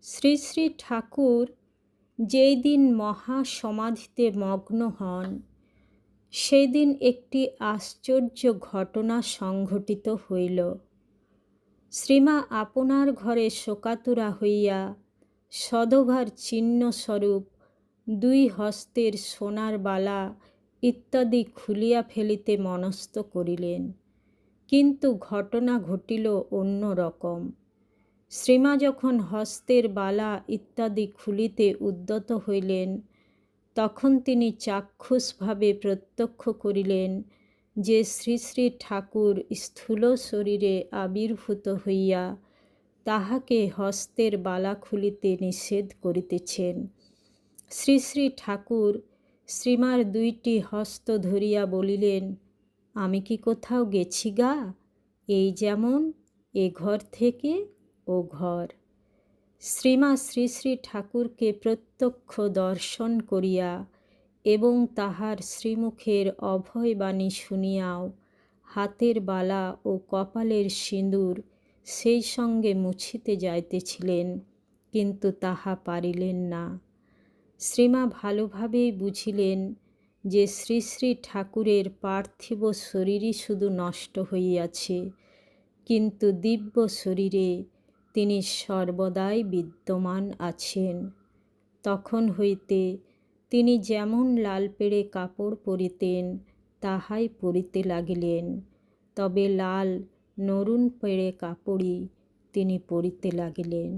শ্রী শ্রী ঠাকুর যেই দিন মহাসমাধিতে মগ্ন হন, সেই দিন একটি আশ্চর্য ঘটনা সংঘটিত হইল। শ্রীমা আপনার ঘরে শোকাতুরা হইয়া সধবার চিহ্নস্বরূপ 2 হস্তের সোনার বালা ইত্যাদি খুলিয়া ফেলিতে মনস্থ করিলেন, কিন্তু ঘটনা ঘটিল অন্য রকম। শ্রীমা যখন হস্তের বালা ইত্যাদি খুলিতে উদ্যত হইলেন, তখন তিনি চাক্ষুষভাবে প্রত্যক্ষ করিলেন যে শ্রী শ্রী ঠাকুর স্থূল শরীরে আবির্ভূত হইয়া তাহাকে হস্তের বালা খুলিতে নিষেধ করিতেছেন। শ্রী শ্রী ঠাকুর শ্রীমার 2টি হস্ত ধরিয়া বলিলেন, আমি কি কোথাও গেছি গা? এই যেমন এ ঘর থেকে ও ঘর। শ্রীমা শ্রী শ্রী ঠাকুরকে প্রত্যক্ষ দর্শন করিয়া এবং তাহার শ্রীমুখের অভয়বাণী শুনিয়াও হাতের বালা ও কপালের সিঁদুর সেই সঙ্গে মুছিতে যাইতেছিলেন, কিন্তু তাহা পারিলেন না। শ্রীমা ভালোভাবেই বুঝিলেন যে শ্রী শ্রী ঠাকুরের পার্থিব শরীরই শুধু নষ্ট হইয়াছে, কিন্তু দিব্য শরীরে তিনি সর্বদাই বিদ্যমান আছেন। তখন হইতে তিনি যেমন লাল পেড়ে কাপড় পরিতেন তাহাই পরিতে লাগিলেন, তবে লাল নরুন পেড়ে কাপড়ই তিনি পরিতে লাগিলেন।